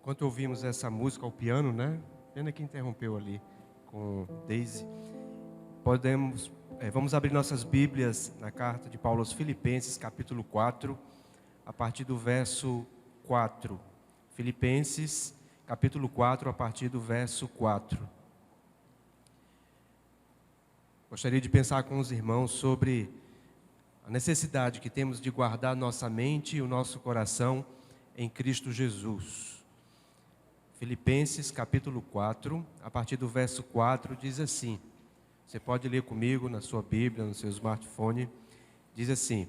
Enquanto ouvimos essa música ao piano, né? Pena que interrompeu ali com Daisy. Vamos abrir nossas Bíblias na carta de Paulo aos Filipenses, capítulo 4, a partir do verso 4. Filipenses, capítulo 4, a partir do verso 4. Gostaria de pensar com os irmãos sobre a necessidade que temos de guardar nossa mente e o nosso coração em Cristo Jesus. Filipenses capítulo 4, a partir do verso 4, diz assim. Você pode ler comigo na sua Bíblia, no seu smartphone. Diz assim: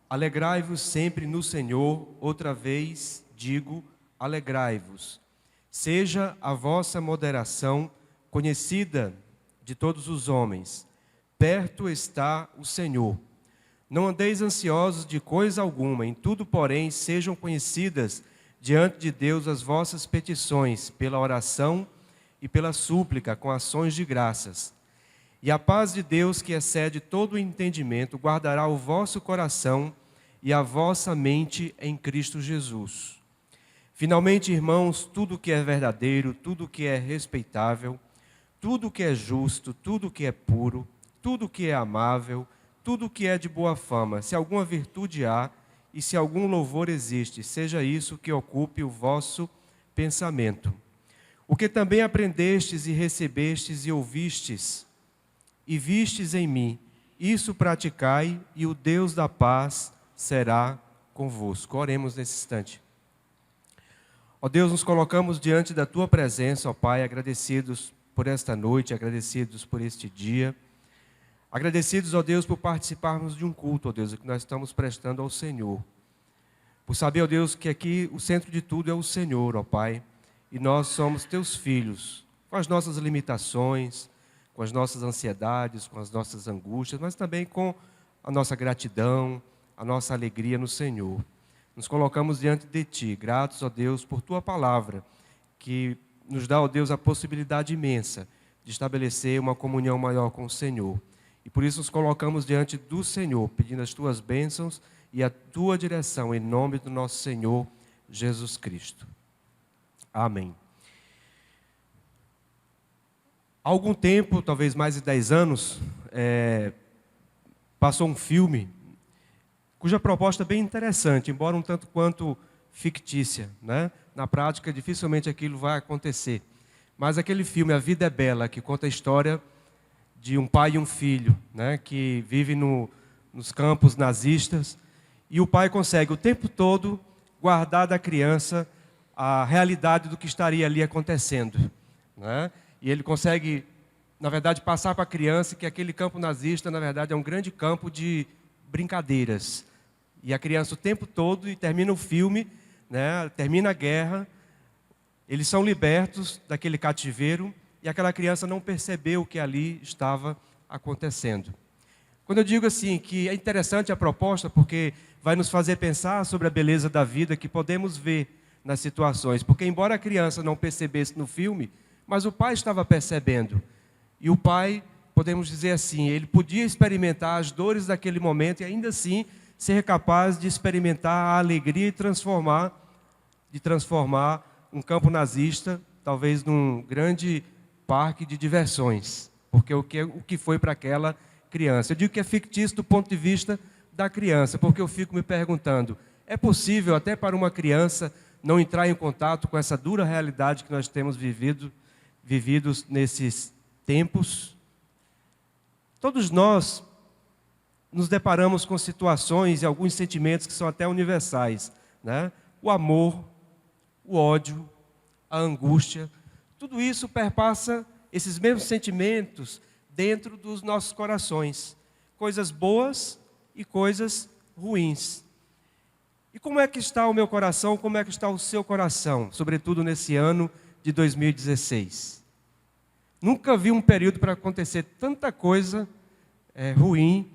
alegrai-vos sempre no Senhor, outra vez digo, alegrai-vos. Seja a vossa moderação conhecida de todos os homens. Perto está o Senhor. Não andeis ansiosos de coisa alguma, em tudo, porém, sejam conhecidas diante de Deus as vossas petições, pela oração e pela súplica, com ações de graças. E a paz de Deus, que excede todo o entendimento, guardará o vosso coração e a vossa mente em Cristo Jesus. Finalmente, irmãos, tudo que é verdadeiro, tudo que é respeitável, tudo que é justo, tudo que é puro, tudo que é amável, tudo que é de boa fama, se alguma virtude há e se algum louvor existe, seja isso que ocupe o vosso pensamento. O que também aprendestes e recebestes e ouvistes e vistes em mim, isso praticai e o Deus da paz será convosco. Oremos nesse instante. Ó Deus, nos colocamos diante da Tua presença, ó Pai, agradecidos por esta noite, agradecidos por este dia. Agradecidos, ó Deus, por participarmos de um culto, ó Deus, que nós estamos prestando ao Senhor. Por saber, ó Deus, que aqui o centro de tudo é o Senhor, ó Pai. E nós somos Teus filhos, com as nossas limitações, com as nossas ansiedades, com as nossas angústias, mas também com a nossa gratidão, a nossa alegria no Senhor. Nos colocamos diante de Ti, gratos, ó Deus, por Tua palavra, que nos dá, ó Deus, a possibilidade imensa de estabelecer uma comunhão maior com o Senhor. E por isso nos colocamos diante do Senhor, pedindo as Tuas bênçãos e a Tua direção, em nome do nosso Senhor Jesus Cristo. Amém. Há algum tempo, talvez mais de 10 anos, passou um filme cuja proposta é bem interessante, embora um tanto quanto fictícia, né? Na prática, dificilmente aquilo vai acontecer. Mas aquele filme, A Vida é Bela, que conta a história de um pai e um filho, né, que vivem nos campos nazistas, e o pai consegue o tempo todo guardar da criança a realidade do que estaria ali acontecendo, né? E ele consegue, na verdade, passar para a criança que aquele campo nazista, na verdade, é um grande campo de brincadeiras. E a criança o tempo todo, e termina o filme, né, termina a guerra, eles são libertos daquele cativeiro, e aquela criança não percebeu o que ali estava acontecendo. Quando eu digo assim, que é interessante a proposta, porque vai nos fazer pensar sobre a beleza da vida que podemos ver nas situações. Porque embora a criança não percebesse no filme, mas o pai estava percebendo. E o pai, podemos dizer assim, ele podia experimentar as dores daquele momento e ainda assim ser capaz de experimentar a alegria e transformar um campo nazista, talvez num grande parque de diversões, porque o que foi para aquela criança. Eu digo que é fictício do ponto de vista da criança, porque eu fico me perguntando, é possível até para uma criança não entrar em contato com essa dura realidade que nós temos vividos nesses tempos? Todos nós nos deparamos com situações e alguns sentimentos que são até universais, né? O amor, o ódio, a angústia, tudo isso perpassa esses mesmos sentimentos dentro dos nossos corações. Coisas boas e coisas ruins. E como é que está o meu coração, como é que está o seu coração, sobretudo nesse ano de 2016? Nunca vi um período para acontecer tanta coisa ruim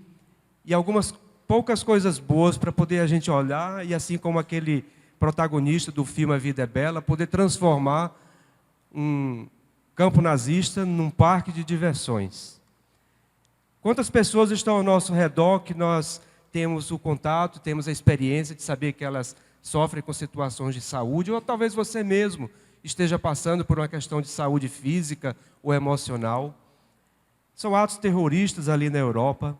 e algumas poucas coisas boas para poder a gente olhar e assim como aquele protagonista do filme A Vida é Bela, poder transformar um campo nazista num parque de diversões. Quantas pessoas estão ao nosso redor que nós temos o contato, temos a experiência de saber que elas sofrem com situações de saúde, ou talvez você mesmo esteja passando por uma questão de saúde física ou emocional. São atos terroristas ali na Europa.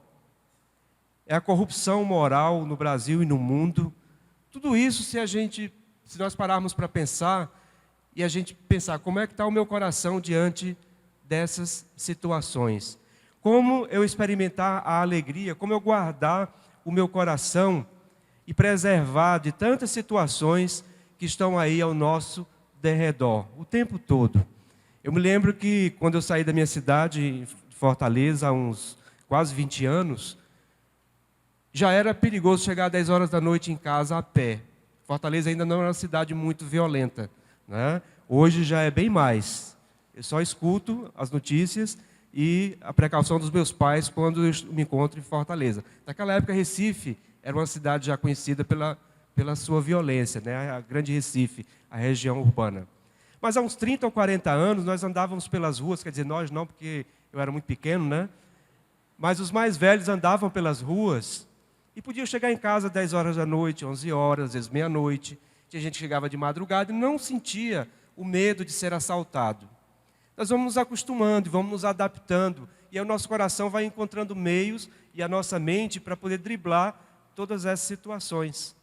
É a corrupção moral no Brasil e no mundo. Tudo isso, se nós pararmos para pensar, e a gente pensar como é que está o meu coração diante dessas situações. Como eu experimentar a alegria, como eu guardar o meu coração e preservar de tantas situações que estão aí ao nosso derredor, o tempo todo. Eu me lembro que quando eu saí da minha cidade, Fortaleza, há uns quase 20 anos, já era perigoso chegar às 10 horas da noite em casa a pé. Fortaleza ainda não era uma cidade muito violenta, né? Hoje já é bem mais. Eu só escuto as notícias e a precaução dos meus pais quando eu me encontro em Fortaleza. Naquela época, Recife era uma cidade já conhecida pela sua violência, né? A Grande Recife, a região urbana. Mas há uns 30 ou 40 anos, nós andávamos pelas ruas, quer dizer, nós não, porque eu era muito pequeno, né? Mas os mais velhos andavam pelas ruas e podiam chegar em casa às 10 horas da noite, 11 horas, às vezes meia-noite. Tinha gente que chegava de madrugada e não sentia o medo de ser assaltado. Nós vamos nos acostumando, vamos nos adaptando, e aí o nosso coração vai encontrando meios e a nossa mente para poder driblar todas essas situações.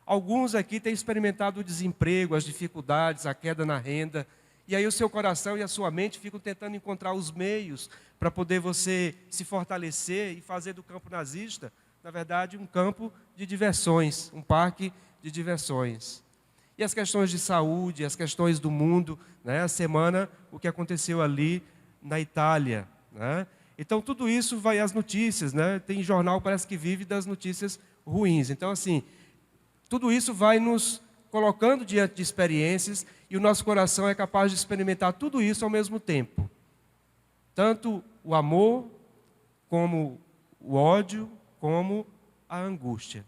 Alguns aqui têm experimentado o desemprego, as dificuldades, a queda na renda, e aí o seu coração e a sua mente ficam tentando encontrar os meios para poder você se fortalecer e fazer do campo nazista, na verdade, um campo de diversões, um parque de diversões. E as questões de saúde, as questões do mundo, né? A semana, o que aconteceu ali na Itália, né? Então, tudo isso vai às notícias, né? Tem jornal, parece que vive das notícias ruins. Então, assim, tudo isso vai nos colocando diante de experiências e o nosso coração é capaz de experimentar tudo isso ao mesmo tempo. Tanto o amor, como o ódio, como a angústia.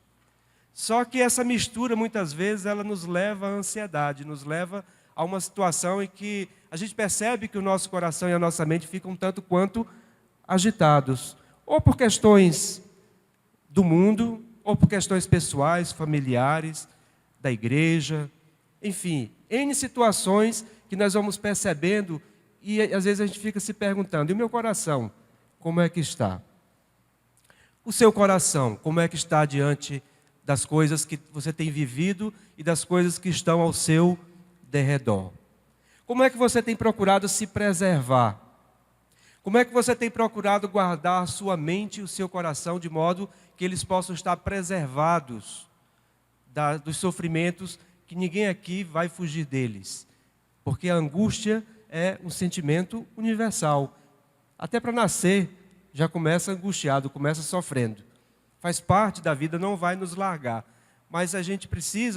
Só que essa mistura, muitas vezes, ela nos leva à ansiedade, nos leva a uma situação em que a gente percebe que o nosso coração e a nossa mente ficam tanto quanto agitados. Ou por questões do mundo, ou por questões pessoais, familiares, da igreja. Enfim, N situações que nós vamos percebendo e às vezes a gente fica se perguntando, e o meu coração, como é que está? O seu coração, como é que está diante das coisas que você tem vivido e das coisas que estão ao seu derredor? Como é que você tem procurado se preservar? Como é que você tem procurado guardar a sua mente e o seu coração de modo que eles possam estar preservados dos sofrimentos que ninguém aqui vai fugir deles? Porque a angústia é um sentimento universal. Até para nascer, já começa angustiado, começa sofrendo. Faz parte da vida, não vai nos largar. Mas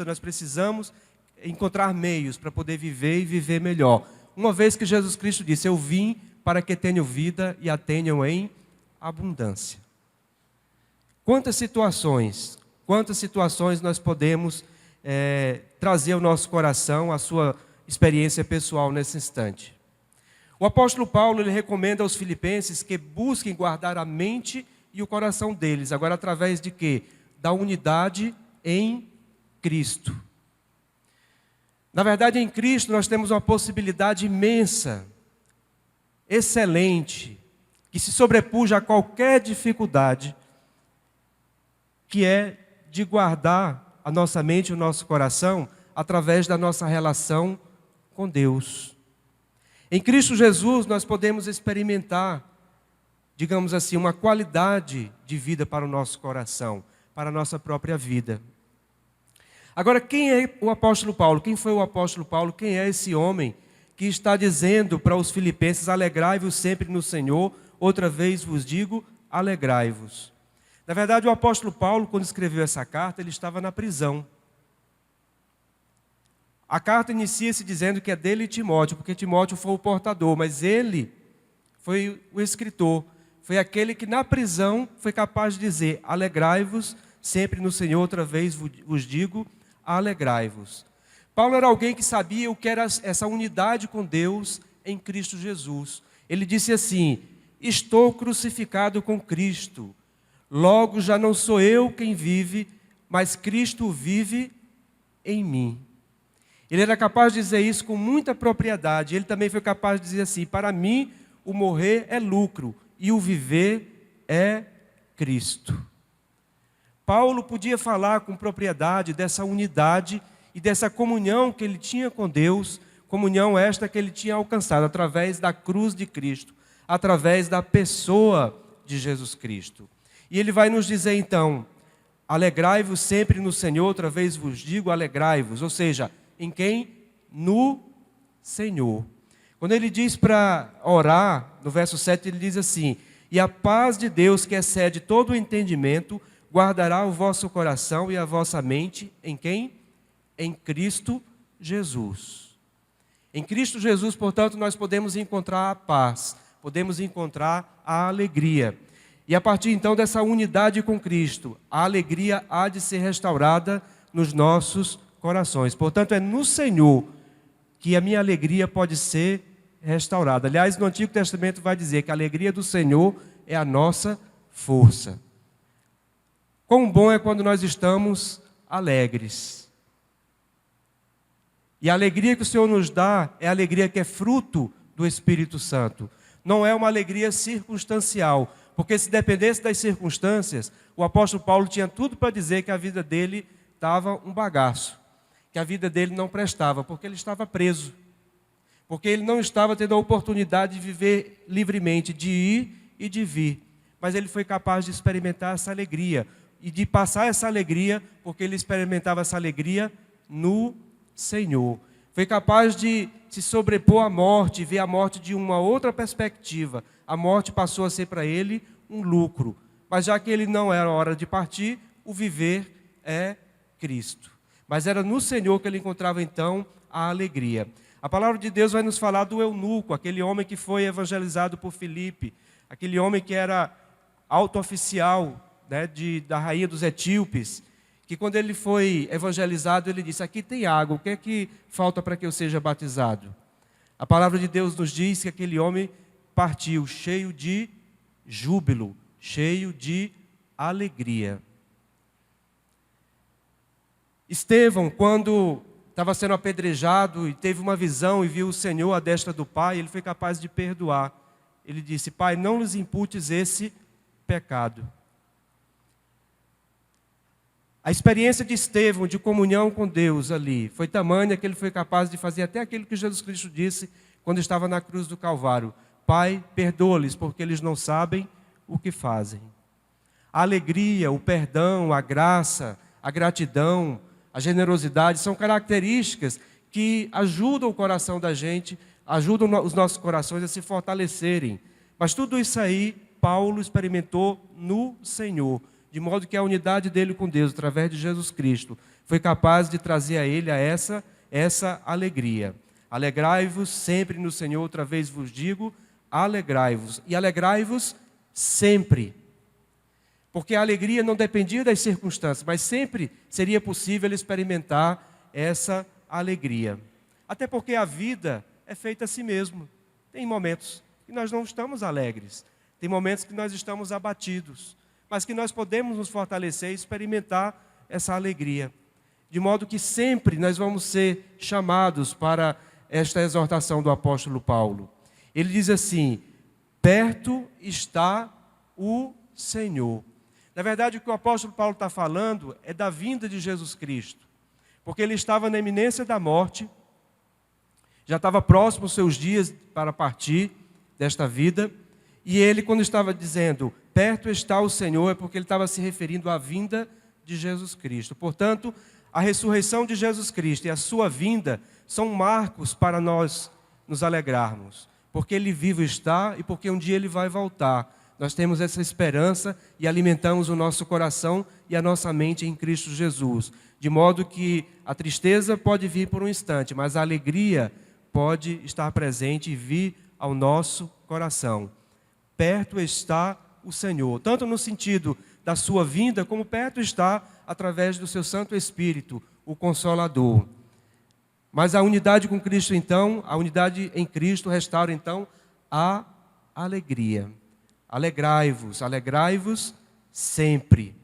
nós precisamos encontrar meios para poder viver e viver melhor. Uma vez que Jesus Cristo disse, eu vim para que tenham vida e a tenham em abundância. Quantas situações nós podemos trazer ao nosso coração, a sua experiência pessoal nesse instante. O apóstolo Paulo, ele recomenda aos filipenses que busquem guardar a mente e o coração deles. Agora, através de quê? Da unidade em Cristo. Na verdade, em Cristo nós temos uma possibilidade imensa, excelente, que se sobrepuja a qualquer dificuldade, que é de guardar a nossa mente e o nosso coração através da nossa relação com Deus. Em Cristo Jesus nós podemos experimentar, digamos assim, uma qualidade de vida para o nosso coração, para a nossa própria vida. Agora, quem é o apóstolo Paulo? Quem foi o apóstolo Paulo? Quem é esse homem que está dizendo para os filipenses, alegrai-vos sempre no Senhor, outra vez vos digo, alegrai-vos. Na verdade, o apóstolo Paulo, quando escreveu essa carta, ele estava na prisão. A carta inicia-se dizendo que é dele Timóteo, porque Timóteo foi o portador, mas ele foi o escritor. Foi aquele que na prisão foi capaz de dizer, alegrai-vos sempre no Senhor, outra vez vos digo, alegrai-vos. Paulo era alguém que sabia o que era essa unidade com Deus em Cristo Jesus. Ele disse assim, estou crucificado com Cristo. Logo já não sou eu quem vive, mas Cristo vive em mim. Ele era capaz de dizer isso com muita propriedade. Ele também foi capaz de dizer assim: para mim o morrer é lucro e o viver é Cristo. Paulo podia falar com propriedade dessa unidade e dessa comunhão que ele tinha com Deus, comunhão esta que ele tinha alcançado através da cruz de Cristo, através da pessoa de Jesus Cristo. E ele vai nos dizer então: alegrai-vos sempre no Senhor, outra vez vos digo, alegrai-vos. Ou seja, em quem? No Senhor. Quando ele diz para orar, no verso 7 ele diz assim: e a paz de Deus, que excede todo o entendimento, guardará o vosso coração e a vossa mente em quem? Em Cristo Jesus. Em Cristo Jesus, portanto, nós podemos encontrar a paz, podemos encontrar a alegria. E a partir então dessa unidade com Cristo, a alegria há de ser restaurada nos nossos corações. Portanto, é no Senhor que a minha alegria pode ser restaurada. Aliás, no Antigo Testamento vai dizer que a alegria do Senhor é a nossa força. Quão bom é quando nós estamos alegres. E a alegria que o Senhor nos dá é a alegria que é fruto do Espírito Santo. Não é uma alegria circunstancial, porque se dependesse das circunstâncias, o apóstolo Paulo tinha tudo para dizer que a vida dele estava um bagaço, que a vida dele não prestava, porque ele estava preso, porque ele não estava tendo a oportunidade de viver livremente, de ir e de vir. Mas ele foi capaz de experimentar essa alegria, e de passar essa alegria, porque ele experimentava essa alegria no Senhor. Foi capaz de se sobrepor à morte, ver a morte de uma outra perspectiva. A morte passou a ser para ele um lucro. Mas já que ele não era hora de partir, o viver é Cristo. Mas era no Senhor que ele encontrava então a alegria. A palavra de Deus vai nos falar do eunuco, aquele homem que foi evangelizado por Filipe, aquele homem que era alto oficial, né, da rainha dos etíopes, que quando ele foi evangelizado, ele disse: aqui tem água, o que é que falta para que eu seja batizado? A palavra de Deus nos diz que aquele homem partiu cheio de júbilo, cheio de alegria. Estevão, quando estava sendo apedrejado e teve uma visão e viu o Senhor à destra do Pai, ele foi capaz de perdoar. Ele disse: Pai, não lhes imputes esse pecado. A experiência de Estevão, de comunhão com Deus ali, foi tamanha que ele foi capaz de fazer até aquilo que Jesus Cristo disse quando estava na cruz do Calvário: Pai, perdoa-lhes, porque eles não sabem o que fazem. A alegria, o perdão, a graça, a gratidão, a generosidade são características que ajudam o coração da gente, ajudam os nossos corações a se fortalecerem. Mas tudo isso aí, Paulo experimentou no Senhor, de modo que a unidade dele com Deus, através de Jesus Cristo, foi capaz de trazer a ele essa alegria. Alegrai-vos sempre no Senhor, outra vez vos digo, alegrai-vos. E alegrai-vos sempre. Porque a alegria não dependia das circunstâncias, mas sempre seria possível experimentar essa alegria. Até porque a vida é feita a si mesmo. Tem momentos que nós não estamos alegres, tem momentos que nós estamos abatidos, mas que nós podemos nos fortalecer e experimentar essa alegria. De modo que sempre nós vamos ser chamados para esta exortação do apóstolo Paulo. Ele diz assim: perto está o Senhor. Na verdade, o que o apóstolo Paulo está falando é da vinda de Jesus Cristo, porque ele estava na iminência da morte, já estava próximo aos seus dias para partir desta vida, e ele, quando estava dizendo, perto está o Senhor, é porque ele estava se referindo à vinda de Jesus Cristo. Portanto, a ressurreição de Jesus Cristo e a sua vinda são marcos para nós nos alegrarmos, porque ele vivo está e porque um dia ele vai voltar. Nós temos essa esperança e alimentamos o nosso coração e a nossa mente em Cristo Jesus. De modo que a tristeza pode vir por um instante, mas a alegria pode estar presente e vir ao nosso coração. Perto está o Senhor, tanto no sentido da sua vinda, como perto está através do seu Santo Espírito, o Consolador. Mas a unidade com Cristo, então, a unidade em Cristo restaura, então, a alegria. alegrai-vos sempre.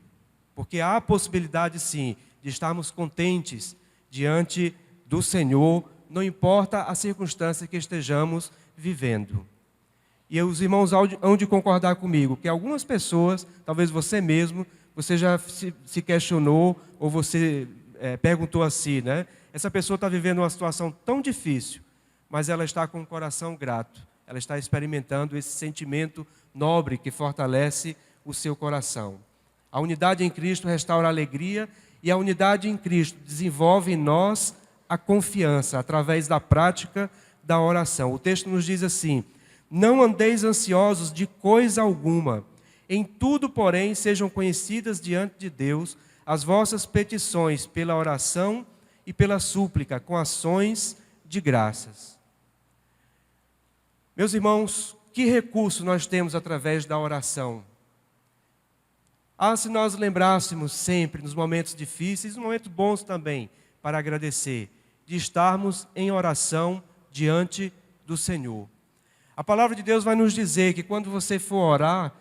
Porque há a possibilidade, sim, de estarmos contentes diante do Senhor, não importa a circunstância que estejamos vivendo. E os irmãos hão de concordar comigo que algumas pessoas, talvez você mesmo, você já se questionou ou você perguntou a si, né? Essa pessoa está vivendo uma situação tão difícil, mas ela está com o coração grato. Ela está experimentando esse sentimento nobre que fortalece o seu coração. A unidade em Cristo restaura a alegria e a unidade em Cristo desenvolve em nós a confiança através da prática da oração. O texto nos diz assim: não andeis ansiosos de coisa alguma, em tudo, porém, sejam conhecidas diante de Deus as vossas petições pela oração e pela súplica, com ações de graças. Meus irmãos, que recurso nós temos através da oração? Se nós lembrássemos sempre, nos momentos difíceis, nos momentos bons também, para agradecer, de estarmos em oração diante do Senhor. A palavra de Deus vai nos dizer que quando você for orar,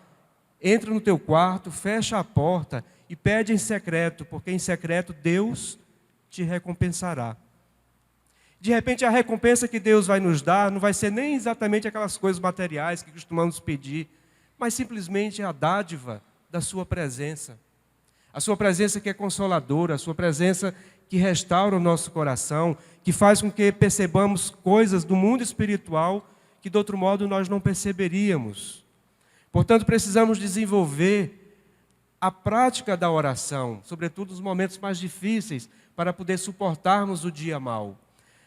entra no teu quarto, fecha a porta e pede em secreto, porque em secreto Deus te recompensará. De repente a recompensa que Deus vai nos dar não vai ser nem exatamente aquelas coisas materiais que costumamos pedir, mas simplesmente a dádiva da sua presença. A sua presença que é consoladora, a sua presença que restaura o nosso coração, que faz com que percebamos coisas do mundo espiritual que de outro modo nós não perceberíamos. Portanto, precisamos desenvolver a prática da oração, sobretudo nos momentos mais difíceis, para poder suportarmos o dia mau.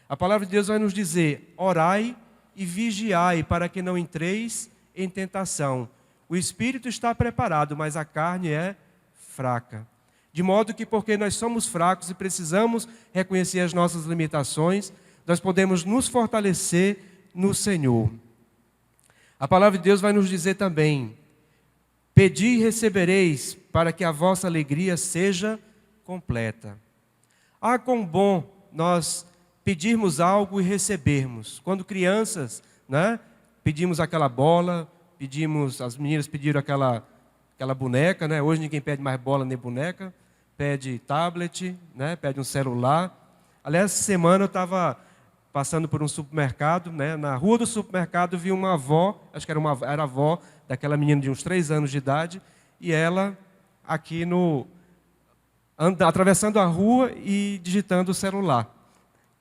A palavra de Deus vai nos dizer: orai e vigiai, para que não entreis em tentação. O espírito está preparado, mas a carne é fraca. De modo que, porque nós somos fracos e precisamos reconhecer as nossas limitações, nós podemos nos fortalecer no Senhor. A palavra de Deus vai nos dizer também: pedi e recebereis, para que a vossa alegria seja completa. Quão bom nós pedirmos algo e recebermos. Quando crianças, né, pedimos aquela bola, as meninas pediram aquela boneca, né? Hoje ninguém pede mais bola nem boneca, pede tablet, né? Pede um celular. Aliás, essa semana eu estava passando por um supermercado, né? Na rua do supermercado vi uma avó, acho que era a avó daquela menina de uns 3 anos de idade, e ela aqui atravessando a rua e digitando o celular,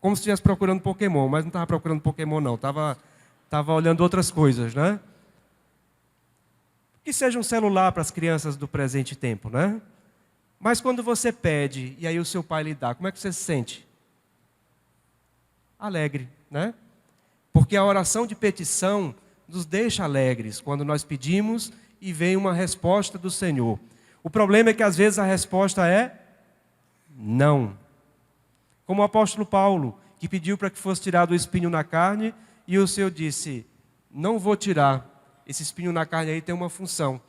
como se estivesse procurando Pokémon, mas não estava procurando Pokémon não, estava olhando outras coisas, né? Que seja um celular para as crianças do presente tempo, né? Mas quando você pede e aí o seu pai lhe dá, como é que você se sente? Alegre, né? Porque a oração de petição nos deixa alegres quando nós pedimos e vem uma resposta do Senhor. O problema é que às vezes a resposta é não. Como o apóstolo Paulo, que pediu para que fosse tirado o espinho na carne, e o Senhor disse: não vou tirar, esse espinho na carne aí tem uma função,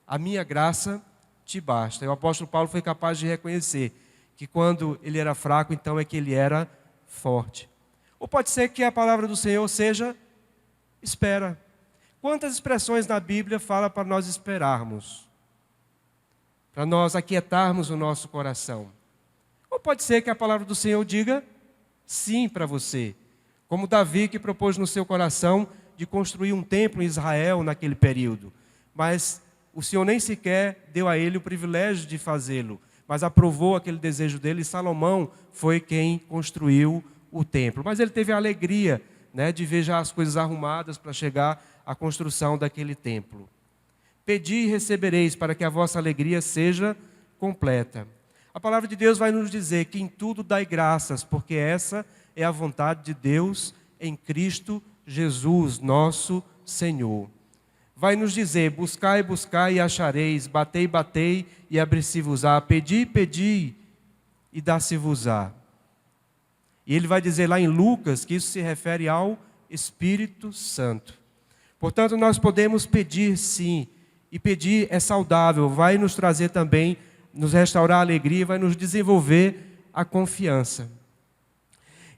a minha graça te basta. E o apóstolo Paulo foi capaz de reconhecer que quando ele era fraco, então é que ele era forte. Ou pode ser que a palavra do Senhor seja espera. Quantas expressões na Bíblia fala para nós esperarmos? Para nós aquietarmos o nosso coração. Ou pode ser que a palavra do Senhor diga sim para você. Como Davi, que propôs no seu coração de construir um templo em Israel naquele período. Mas o Senhor nem sequer deu a ele o privilégio de fazê-lo, mas aprovou aquele desejo dele, e Salomão foi quem construiu o templo. Mas ele teve a alegria, né, de ver já as coisas arrumadas para chegar à construção daquele templo. Pedi e recebereis, para que a vossa alegria seja completa. A palavra de Deus vai nos dizer que em tudo dai graças, porque essa é a vontade de Deus em Cristo Jesus, nosso Senhor. Vai nos dizer: buscai, buscai e achareis, batei, batei e abri-se-vos-á, pedi, pedi e dá-se-vos-á. E ele vai dizer lá em Lucas que isso se refere ao Espírito Santo. Portanto, nós podemos pedir sim, e pedir é saudável, vai nos trazer também, nos restaurar a alegria, vai nos desenvolver a confiança.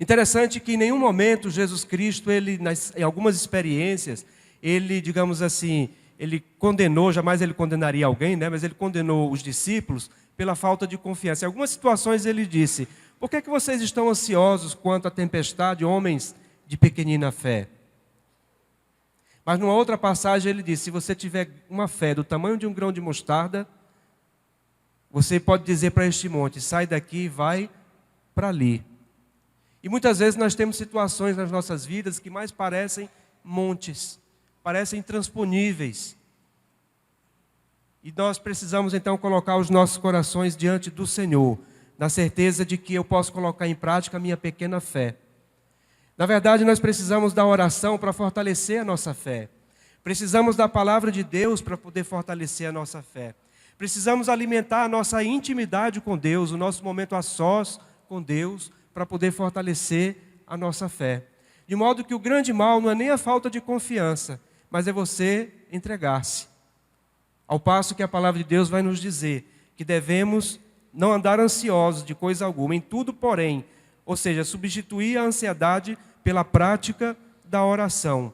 Interessante que em nenhum momento Jesus Cristo, em algumas experiências, ele, digamos assim, ele condenou, jamais ele condenaria alguém, né? Mas ele condenou os discípulos pela falta de confiança. Em algumas situações ele disse: por que vocês estão ansiosos quanto à tempestade, homens de pequenina fé? Mas numa outra passagem ele disse: se você tiver uma fé do tamanho de um grão de mostarda, você pode dizer para este monte: sai daqui e vai para ali. E muitas vezes nós temos situações nas nossas vidas que mais parecem montes, parecem intransponíveis. E nós precisamos então colocar os nossos corações diante do Senhor, na certeza de que eu posso colocar em prática a minha pequena fé. Na verdade, nós precisamos da oração para fortalecer a nossa fé. Precisamos da palavra de Deus para poder fortalecer a nossa fé. Precisamos alimentar a nossa intimidade com Deus, o nosso momento a sós com Deus, para poder fortalecer a nossa fé. De modo que o grande mal não é nem a falta de confiança, mas é você entregar-se. Ao passo que a palavra de Deus vai nos dizer que devemos não andar ansiosos de coisa alguma, em tudo, porém, ou seja, substituir a ansiedade pela prática da oração,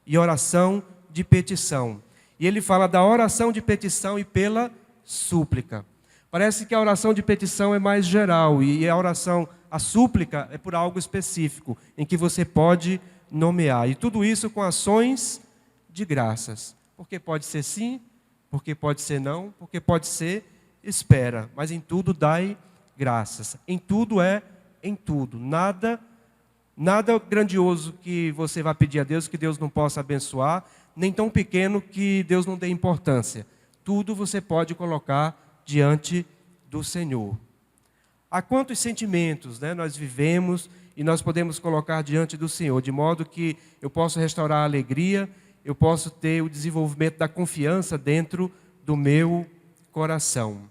e oração de petição. E ele fala da oração de petição e pela súplica. Parece que a oração de petição é mais geral, e a súplica é por algo específico, em que você pode nomear. E tudo isso com ações de graças. Porque pode ser sim, porque pode ser não, porque pode ser espera. Mas em tudo dai graças. Em tudo é em tudo. Nada grandioso que você vai pedir a Deus que Deus não possa abençoar, nem tão pequeno que Deus não dê importância. Tudo você pode colocar diante do Senhor. Há quantos sentimentos, né, nós vivemos e nós podemos colocar diante do Senhor, de modo que eu posso restaurar a alegria, eu posso ter o desenvolvimento da confiança dentro do meu coração.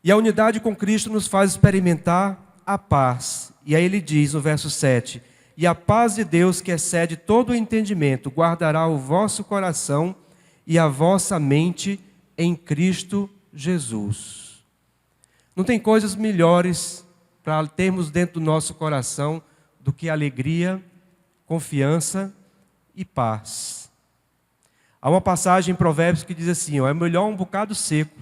E a unidade com Cristo nos faz experimentar a paz. E aí ele diz no verso 7, e a paz de Deus, que excede todo o entendimento, guardará o vosso coração e a vossa mente em Cristo Jesus. Não tem coisas melhores para termos dentro do nosso coração do que alegria, confiança e paz. Há uma passagem em Provérbios que diz assim, é melhor um bocado seco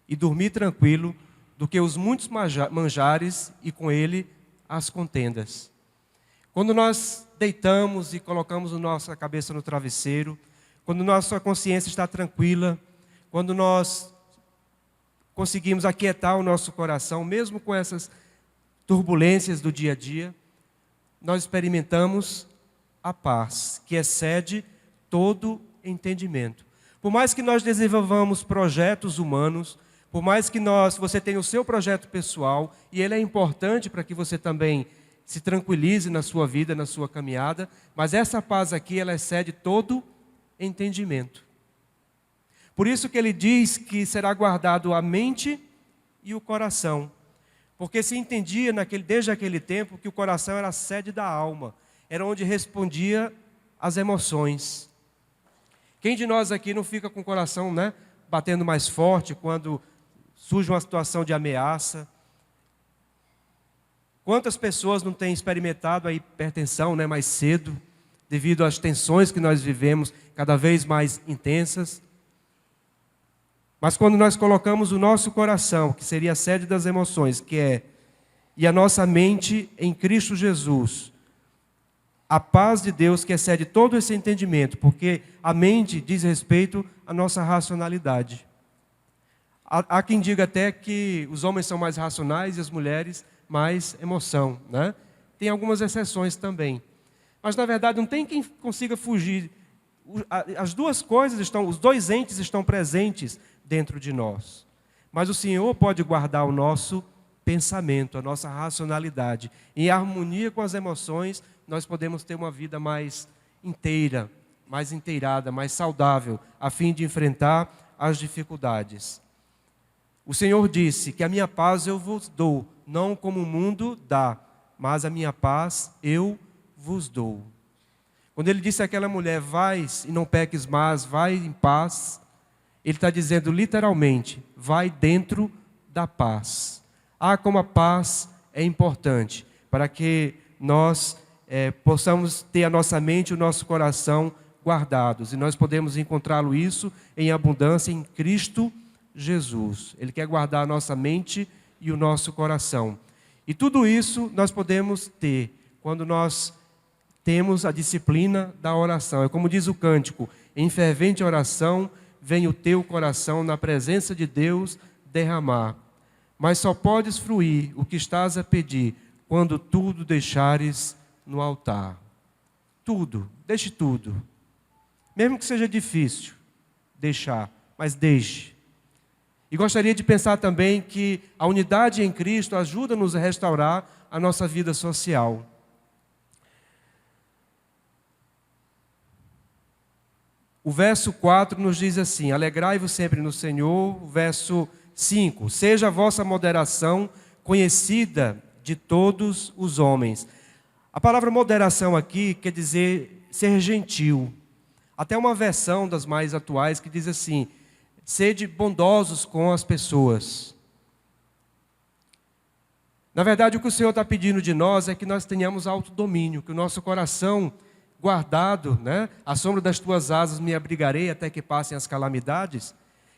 e dormir tranquilo do que os muitos manjares e com ele as contendas. Quando nós deitamos e colocamos a nossa cabeça no travesseiro, quando nossa consciência está tranquila, quando nós conseguimos aquietar o nosso coração, mesmo com essas turbulências do dia a dia, nós experimentamos a paz, que excede todo entendimento. Por mais que nós desenvolvamos projetos humanos, por mais que você tenha o seu projeto pessoal, e ele é importante para que você também se tranquilize na sua vida, na sua caminhada, mas essa paz aqui, ela excede todo entendimento. Por isso que ele diz que será guardado a mente e o coração. Porque se entendia desde aquele tempo que o coração era a sede da alma, era onde respondia às emoções. Quem de nós aqui não fica com o coração, né, batendo mais forte quando surge uma situação de ameaça? Quantas pessoas não têm experimentado a hipertensão, né, mais cedo, devido às tensões que nós vivemos cada vez mais intensas? Mas quando nós colocamos o nosso coração, que seria a sede das emoções, e a nossa mente em Cristo Jesus, a paz de Deus que excede todo esse entendimento, porque a mente diz respeito à nossa racionalidade. Há quem diga até que os homens são mais racionais e as mulheres mais emoção, né? Tem algumas exceções também. Mas na verdade não tem quem consiga fugir. As duas coisas os dois entes estão presentes dentro de nós. Mas o Senhor pode guardar o nosso pensamento, a nossa racionalidade. Em harmonia com as emoções, nós podemos ter uma vida mais inteira, mais inteirada, mais saudável, a fim de enfrentar as dificuldades. O Senhor disse que a minha paz eu vos dou, não como o mundo dá, mas a minha paz eu vos dou. Quando ele disse àquela mulher, vai e não peques mais, vai em paz, ele está dizendo literalmente, vai dentro da paz. Como a paz é importante para que nós possamos ter a nossa mente e o nosso coração guardados. E nós podemos encontrá-lo isso em abundância em Cristo Jesus. Ele quer guardar a nossa mente e o nosso coração. E tudo isso nós podemos ter quando nós temos a disciplina da oração. É como diz o cântico: em fervente oração vem o teu coração na presença de Deus derramar. Mas só podes fruir o que estás a pedir quando tudo deixares no altar. Tudo, deixe tudo. Mesmo que seja difícil deixar, mas deixe. E gostaria de pensar também que a unidade em Cristo ajuda-nos a restaurar a nossa vida social. O verso 4 nos diz assim: alegrai-vos sempre no Senhor. O verso 5: seja a vossa moderação conhecida de todos os homens. A palavra moderação aqui quer dizer ser gentil. Até uma versão das mais atuais que diz assim: sede bondosos com as pessoas. Na verdade, o que o Senhor está pedindo de nós é que nós tenhamos autodomínio, que o nosso coração guardado, à sombra das tuas asas me abrigarei até que passem as calamidades,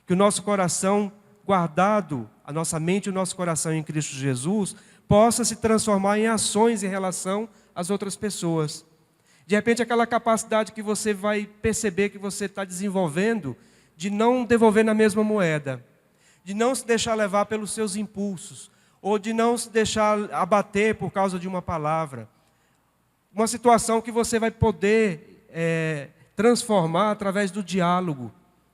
que o nosso coração guardado, a nossa mente e o nosso coração em Cristo Jesus, possa se transformar em ações em relação às outras pessoas. De repente, aquela capacidade que você vai perceber que você está desenvolvendo, de não devolver na mesma moeda, de não se deixar levar pelos seus impulsos, ou de não se deixar abater por causa de uma palavra. Uma situação que você vai poder transformar através do diálogo.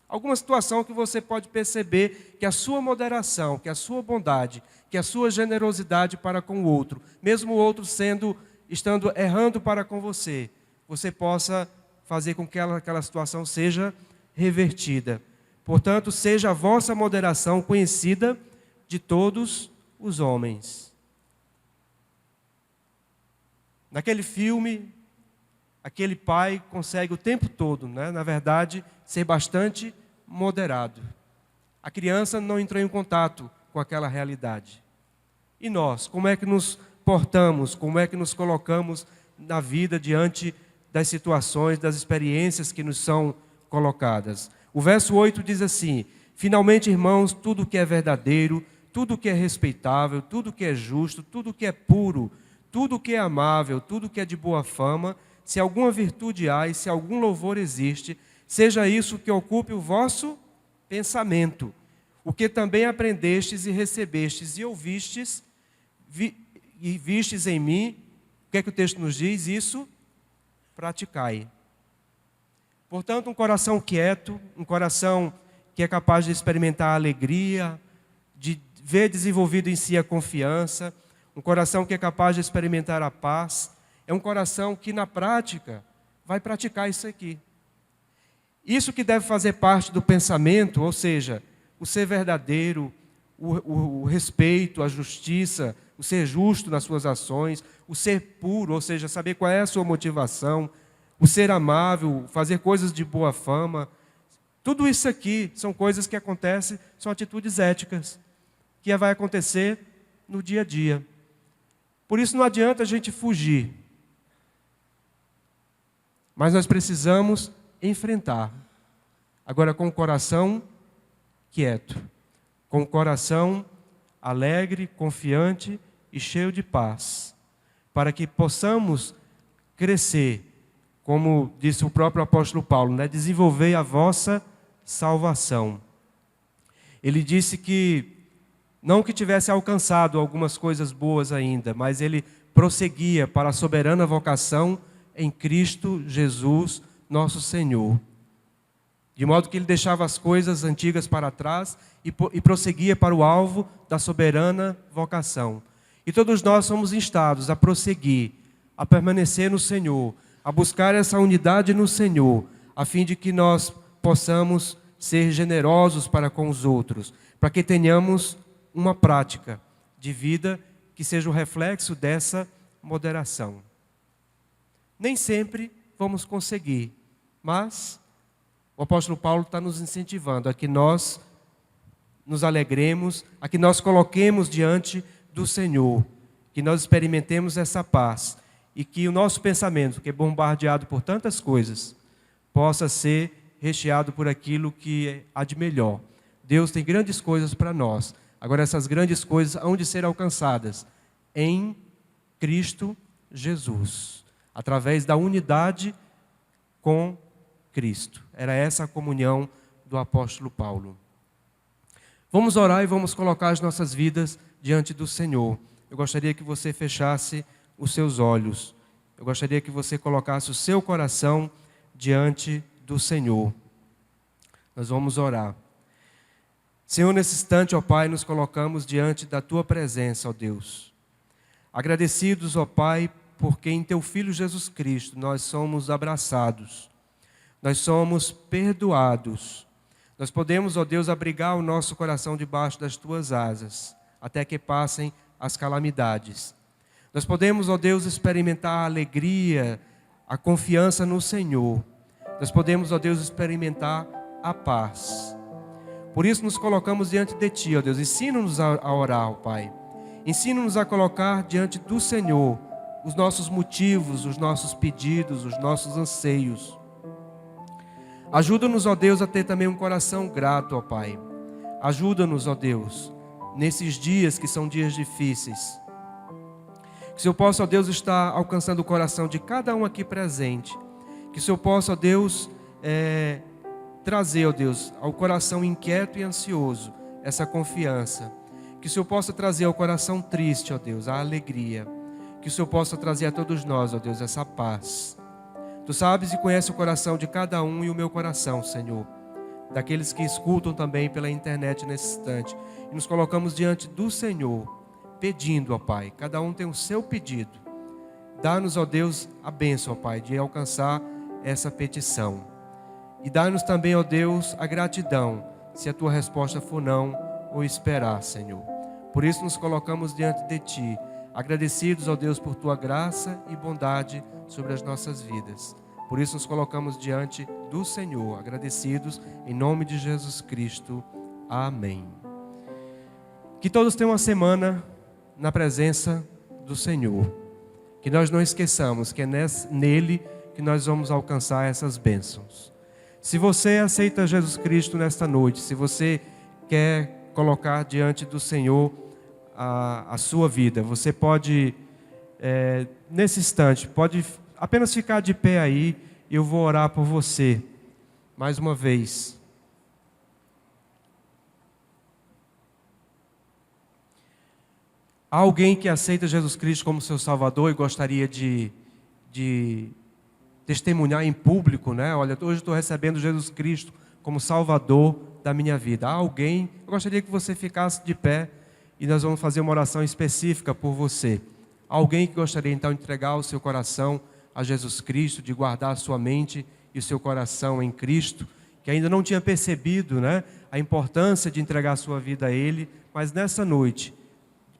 Alguma situação que você pode perceber que a sua moderação, que a sua bondade, que a sua generosidade para com o outro, mesmo o outro estando errando para com você, você possa fazer com que aquela situação seja revertida. Portanto, seja a vossa moderação conhecida de todos os homens. Naquele filme, aquele pai consegue o tempo todo, na verdade, ser bastante moderado. A criança não entrou em contato com aquela realidade. E nós, como é que nos portamos, como é que nos colocamos na vida diante das situações, das experiências que nos são colocadas? O verso 8 diz assim: finalmente, irmãos, tudo que é verdadeiro, tudo que é respeitável, tudo que é justo, tudo que é puro, tudo que é amável, tudo que é de boa fama, se alguma virtude há e se algum louvor existe, seja isso que ocupe o vosso pensamento, o que também aprendestes e recebestes e ouvistes e vistes em mim. O que é que o texto nos diz? Isso praticai. Portanto, um coração quieto, um coração que é capaz de experimentar a alegria, de ver desenvolvido em si a confiança, um coração que é capaz de experimentar a paz, é um coração que na prática vai praticar isso aqui. Isso que deve fazer parte do pensamento, ou seja, o ser verdadeiro, o respeito, a justiça, o ser justo nas suas ações, o ser puro, ou seja, saber qual é a sua motivação, o ser amável, fazer coisas de boa fama. Tudo isso aqui são coisas que acontecem, são atitudes éticas, que vai acontecer no dia a dia. Por isso não adianta a gente fugir. Mas nós precisamos enfrentar. Agora com o coração quieto, com o coração alegre, confiante e cheio de paz, para que possamos crescer, como disse o próprio apóstolo Paulo, desenvolver a vossa salvação. Ele disse que não que tivesse alcançado algumas coisas boas ainda, mas ele prosseguia para a soberana vocação em Cristo Jesus, nosso Senhor. De modo que ele deixava as coisas antigas para trás e prosseguia para o alvo da soberana vocação. E todos nós somos instados a prosseguir, a permanecer no Senhor, a buscar essa unidade no Senhor, a fim de que nós possamos ser generosos para com os outros, para que tenhamos uma prática de vida que seja o reflexo dessa moderação. Nem sempre vamos conseguir, mas o apóstolo Paulo está nos incentivando a que nós nos alegremos, a que nós coloquemos diante do Senhor, que nós experimentemos essa paz e que o nosso pensamento, que é bombardeado por tantas coisas, possa ser recheado por aquilo que há de melhor. Deus tem grandes coisas para nós. Agora, essas grandes coisas hão de ser alcançadas em Cristo Jesus, através da unidade com Cristo. Era essa a comunhão do apóstolo Paulo. Vamos orar e vamos colocar as nossas vidas diante do Senhor. Eu gostaria que você fechasse os seus olhos. Eu gostaria que você colocasse o seu coração diante do Senhor. Nós vamos orar. Senhor, nesse instante, ó Pai, nos colocamos diante da Tua presença, ó Deus. Agradecidos, ó Pai, porque em Teu Filho Jesus Cristo nós somos abraçados. Nós somos perdoados. Nós podemos, ó Deus, abrigar o nosso coração debaixo das Tuas asas, até que passem as calamidades. Nós podemos, ó Deus, experimentar a alegria, a confiança no Senhor. Nós podemos, ó Deus, experimentar a paz. Por isso nos colocamos diante de Ti, ó Deus. Ensina-nos a orar, ó Pai. Ensina-nos a colocar diante do Senhor os nossos motivos, os nossos pedidos, os nossos anseios. Ajuda-nos, ó Deus, a ter também um coração grato, ó Pai. Ajuda-nos, ó Deus, nesses dias que são dias difíceis. Que o Senhor possa, ó Deus, estar alcançando o coração de cada um aqui presente. Que o Senhor possa, ó Deus, trazer, ó Deus, ao coração inquieto e ansioso essa confiança. Que o Senhor possa trazer ao coração triste, ó Deus, a alegria. Que o Senhor possa trazer a todos nós, ó Deus, essa paz. Tu sabes e conheces o coração de cada um e o meu coração, Senhor. Daqueles que escutam também pela internet nesse instante. E nos colocamos diante do Senhor, pedindo, ó Pai. Cada um tem o seu pedido. Dá-nos, ó Deus, a bênção, ó Pai, de alcançar essa petição. E dá-nos também, ó Deus, a gratidão, se a Tua resposta for não, ou esperar, Senhor. Por isso nos colocamos diante de Ti, agradecidos, ó Deus, por Tua graça e bondade sobre as nossas vidas. Por isso nos colocamos diante do Senhor, agradecidos, em nome de Jesus Cristo. Amém. Que todos tenham uma semana na presença do Senhor. Que nós não esqueçamos que é nele que nós vamos alcançar essas bênçãos. Se você aceita Jesus Cristo nesta noite, se você quer colocar diante do Senhor a sua vida, você pode, nesse instante, pode apenas ficar de pé aí e eu vou orar por você, mais uma vez. Há alguém que aceita Jesus Cristo como seu Salvador e gostaria de testemunhar em público, né? Olha, hoje estou recebendo Jesus Cristo como Salvador da minha vida. Há alguém? Eu gostaria que você ficasse de pé e nós vamos fazer uma oração específica por você. Há alguém que gostaria então de entregar o seu coração a Jesus Cristo, de guardar a sua mente e o seu coração em Cristo, que ainda não tinha percebido, né, a importância de entregar a sua vida a Ele, mas nessa noite,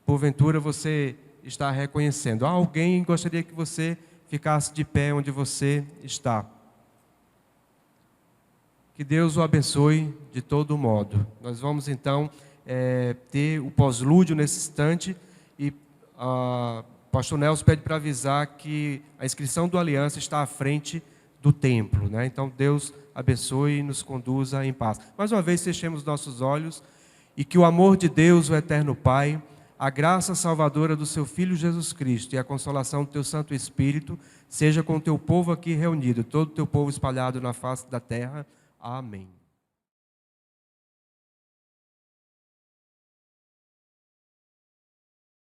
porventura você está reconhecendo. Há alguém que gostaria que você ficasse de pé onde você está. Que Deus o abençoe de todo modo. Nós vamos então ter o pós-lúdio nesse instante e o pastor Nelson pede para avisar que a inscrição do Aliança está à frente do templo, né? Então Deus abençoe e nos conduza em paz. Mais uma vez fechemos nossos olhos e que o amor de Deus, o eterno Pai, a graça salvadora do seu Filho Jesus Cristo e a consolação do teu Santo Espírito seja com o teu povo aqui reunido, todo o teu povo espalhado na face da terra. Amém.